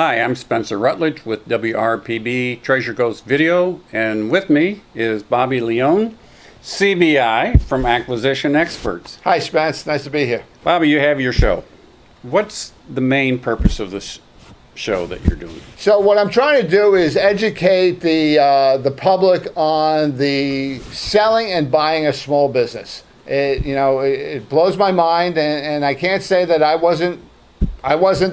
Hi, I'm Spencer Rutledge with WRPB Treasure Coast Video, and with me is Bobby Leone, CBI from Acquisition Experts. Hi, Spence. Nice to be here. Bobby, you have your show. What's the main purpose of this show that you're doing? So what I'm trying to do is educate the public on the selling and buying a small business. It blows my mind, and I can't say that I wasn't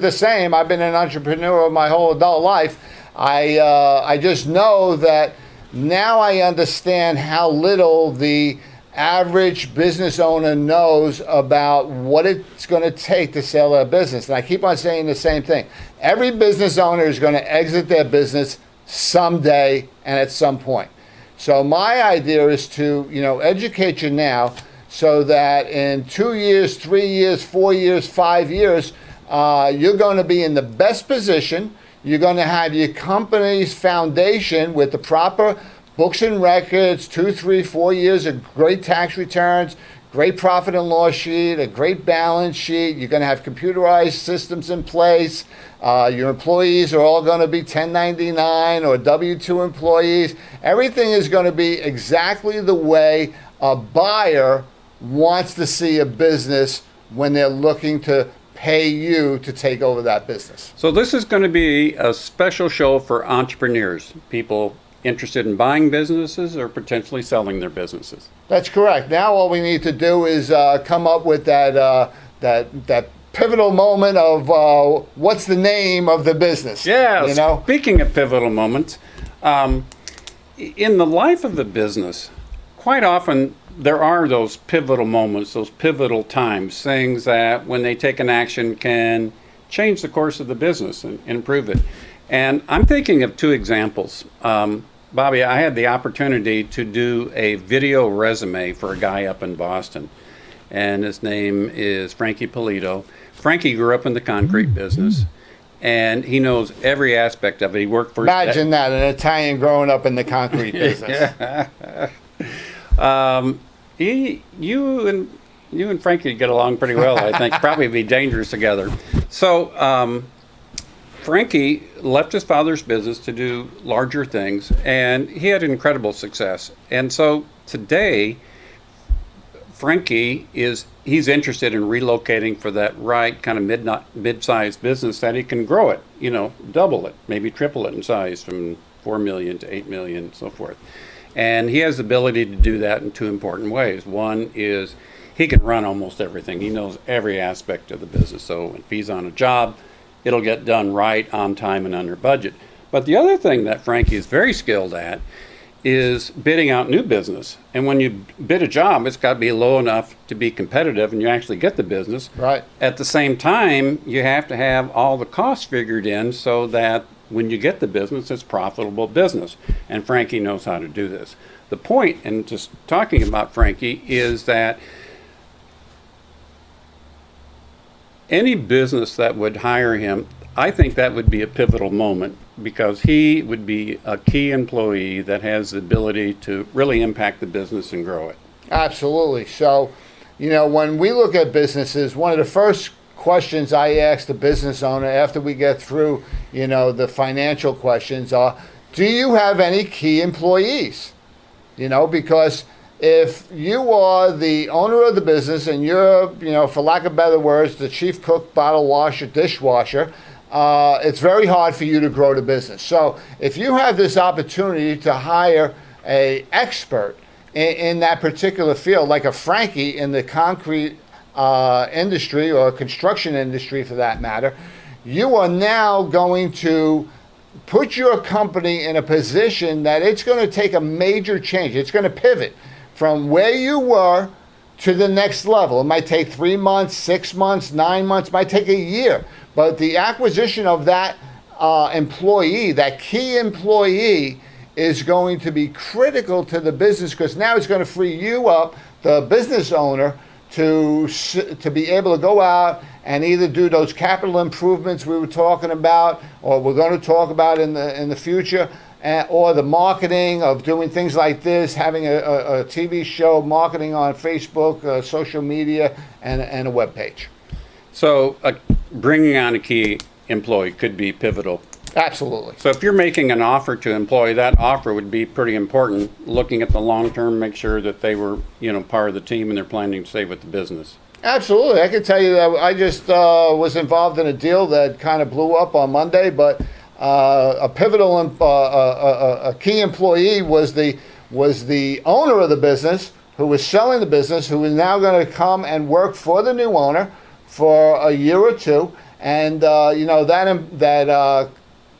the same. I've been an entrepreneur my whole adult life. I just know that now I understand how little the average business owner knows about what it's going to take to sell their business. And I keep on saying the same thing. Every business owner is going to exit their business someday and at some point. So my idea is to, educate you now so that in 2 years, 3 years, 4 years, 5 years, you're going to be in the best position. You're going to have your company's foundation with the proper books and records, 2, 3, 4 years of great tax returns, great profit and loss sheet, a great balance sheet. You're going to have computerized systems in place. Your employees are all going to be 1099 or W-2 employees. Everything is going to be exactly the way a buyer wants to see a business when they're looking to pay you to take over that business. So this is going to be a special show for entrepreneurs, people interested in buying businesses or potentially selling their businesses. That's correct. Now all we need to do is come up with that pivotal moment of what's the name of the business. Yeah, speaking of pivotal moments, in the life of the business, quite often there are those pivotal moments, those pivotal times, things that when they take an action can change the course of the business and improve it. And I'm thinking of two examples. Bobby, I had the opportunity to do a video resume for a guy up in Boston, and his name is Frankie Polito. Frankie grew up in the concrete business, and he knows every aspect of it. He worked for... Imagine that, an Italian growing up in the concrete business. You and Frankie get along pretty well, I think. Probably be dangerous together. So Frankie left his father's business to do larger things, and he had incredible success. And so today, Frankie he's interested in relocating for that right kind of mid-sized business that he can grow it, double it, maybe triple it in size from 4 million to 8 million and so forth. And he has the ability to do that in two important ways. One is he can run almost everything. He knows every aspect of the business. So if he's on a job, it'll get done right, on time, and under budget. But the other thing that Frankie is very skilled at is bidding out new business. And when you bid a job, it's got to be low enough to be competitive and you actually get the business. Right. At the same time, you have to have all the costs figured in so that when you get the business, it's profitable business. And Frankie knows how to do this. The point, and just talking about Frankie, is that any business that would hire him, I think that would be a pivotal moment because he would be a key employee that has the ability to really impact the business and grow it. Absolutely. So, when we look at businesses, one of the first questions I ask the business owner after we get through, the financial questions are, do you have any key employees? Because if you are the owner of the business and you're, for lack of better words, the chief cook, bottle washer, dishwasher, it's very hard for you to grow the business. So if you have this opportunity to hire an expert in that particular field, like a Frankie in the concrete industry or construction industry for that matter, you are now going to put your company in a position that it's going to take a major change. It's going to pivot from where you were to the next level. It might take 3 months, 6 months, 9 months, might take a year. But the acquisition of that employee, that key employee, is going to be critical to the business because now it's going to free you up, the business owner, to be able to go out and either do those capital improvements we were talking about, or we're going to talk about in the future, or the marketing of doing things like this, having a TV show, marketing on Facebook, social media, and a web page. So bringing on a key employee could be pivotal. Absolutely. So if you're making an offer to an employee, that offer would be pretty important, looking at the long term, make sure that they were, part of the team and they're planning to stay with the business. Absolutely. I can tell you that I just was involved in a deal that kind of blew up on Monday, but a pivotal, a key employee was the owner of the business who was selling the business, who is now going to come and work for the new owner for a year or two. And, that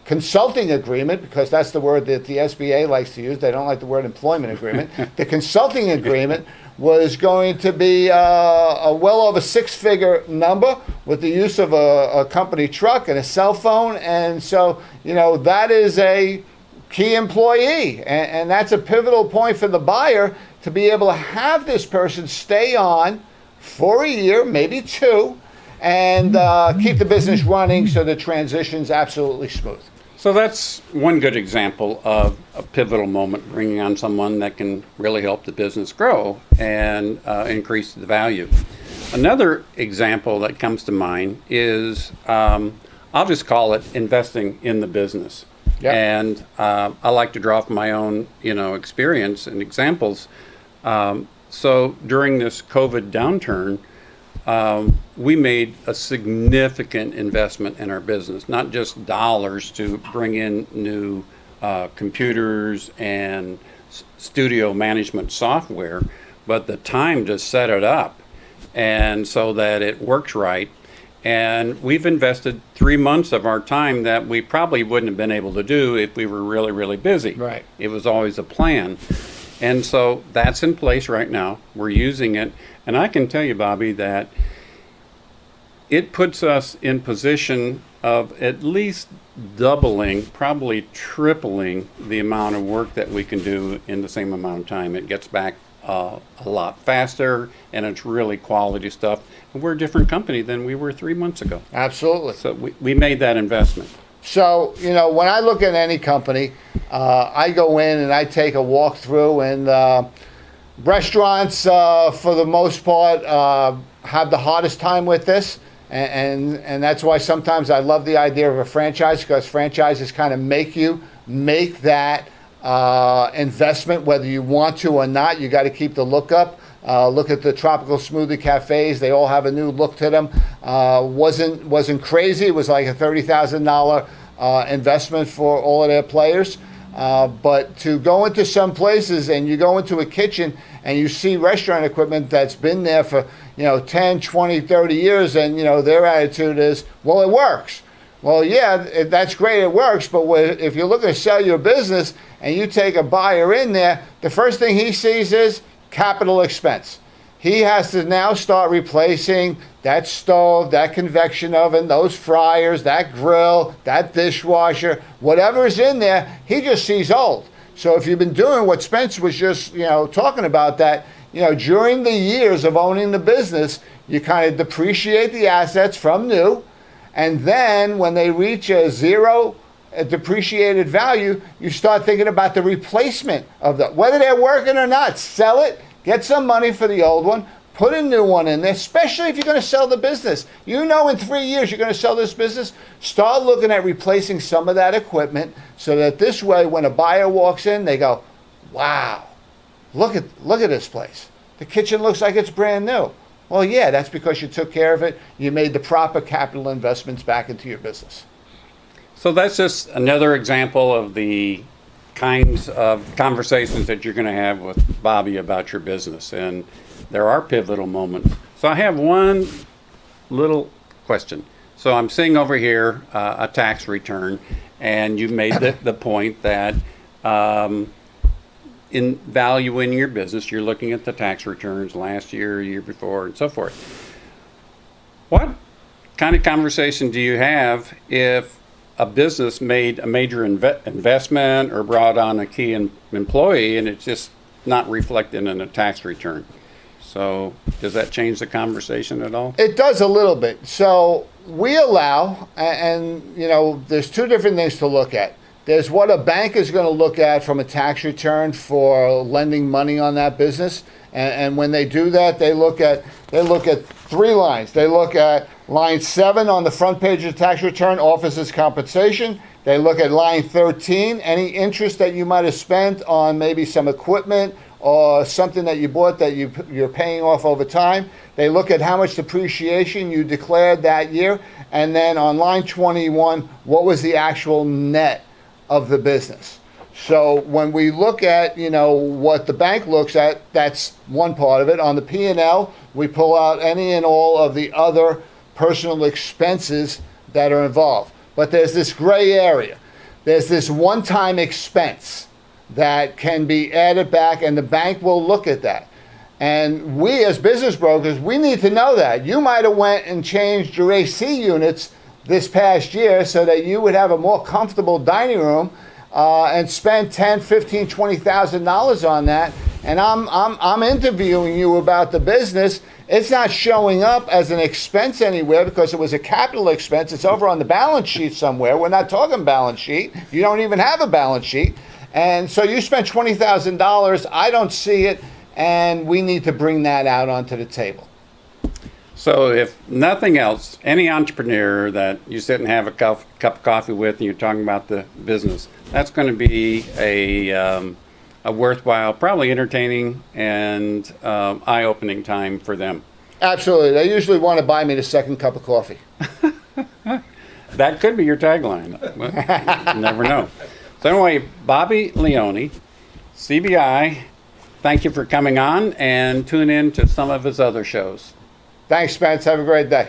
consulting agreement, because that's the word that the SBA likes to use. They don't like the word employment agreement. The consulting agreement was going to be a well over six-figure number with the use of a company truck and a cell phone. And so, that is a key employee. And that's a pivotal point for the buyer to be able to have this person stay on for a year, maybe two, and keep the business running so the transition's absolutely smooth. So that's one good example of a pivotal moment, bringing on someone that can really help the business grow and increase the value. Another example that comes to mind is, I'll just call it investing in the business. Yep. And I like to draw from my own, experience and examples. So during this COVID downturn, we made a significant investment in our business, not just dollars to bring in new computers and studio management software, but the time to set it up and so that it works right. And we've invested 3 months of our time that we probably wouldn't have been able to do if we were really, really busy. Right. It was always a plan. And so that's in place right now. We're using it. And I can tell you, Bobby, that it puts us in position of at least doubling, probably tripling the amount of work that we can do in the same amount of time. It gets back a lot faster, and it's really quality stuff. And we're a different company than we were 3 months ago. Absolutely. So we made that investment. So, when I look at any company, I go in and I take a walk through, and restaurants, for the most part, have the hardest time with this. And that's why sometimes I love the idea of a franchise, because franchises kind of make that investment, whether you want to or not. You got to keep the look up. Look at the tropical smoothie cafes; they all have a new look to them. Wasn't crazy. It was like a $30,000 investment for all of their players. But to go into some places and you go into a kitchen and you see restaurant equipment that's been there for 10, 20, 30 years, and their attitude is, well, it works. Well, yeah, that's great, it works, but if you're looking to sell your business and you take a buyer in there, the first thing he sees is capital expense. He has to now start replacing that stove, that convection oven, those fryers, that grill, that dishwasher, whatever is in there, he just sees old. So if you've been doing what Spence was just talking about, that during the years of owning the business, you kind of depreciate the assets from new, and then when they reach a zero depreciated value, you start thinking about the replacement of whether they're working or not. Sell it, get some money for the old one, put a new one in there, especially if you're going to sell the business. In 3 years you're going to sell this business. Start looking at replacing some of that equipment so that this way when a buyer walks in, they go, wow, look at this place. The kitchen looks like it's brand new. Well, yeah, that's because you took care of it. You made the proper capital investments back into your business. So that's just another example of the kinds of conversations that you're going to have with Bobby about your business. And there are pivotal moments. So I have one little question. So I'm seeing over here a tax return, and you made the point that in valuing your business, you're looking at the tax returns last year, year before, and so forth. What kind of conversation do you have if a business made a major investment or brought on a key employee and it's just not reflected in a tax return? So does that change the conversation at all? It does a little bit. So we allow, and there's two different things to look at. There's what a bank is going to look at from a tax return for lending money on that business, and when they do that, they look at 3 lines. They look at Line 7 on the front page of the tax return, officer's compensation. They look at line 13, any interest that you might have spent on maybe some equipment or something that you bought that you're paying off over time. They look at how much depreciation you declared that year. And then on line 21, what was the actual net of the business? So when we look at, what the bank looks at, that's one part of it. On the P&L, we pull out any and all of the other personal expenses that are involved. But there's this gray area. There's this one-time expense that can be added back, and the bank will look at that. And we as business brokers, we need to know that. You might have went and changed your AC units this past year so that you would have a more comfortable dining room and spend $10,000, $15,000, $20,000 on that. And I'm interviewing you about the business. It's not showing up as an expense anywhere because it was a capital expense. It's over on the balance sheet somewhere. We're not talking balance sheet. You don't even have a balance sheet. And so you spent $20,000. I don't see it. And we need to bring that out onto the table. So if nothing else, any entrepreneur that you sit and have a cup of coffee with and you're talking about the business, that's going to be a worthwhile, probably entertaining and eye-opening time for them. Absolutely. They usually want to buy me the second cup of coffee. That could be your tagline. You never know. So anyway, Bobby Leone, CBI, thank you for coming on, and tune in to some of his other shows. Thanks, Spence. Have a great day.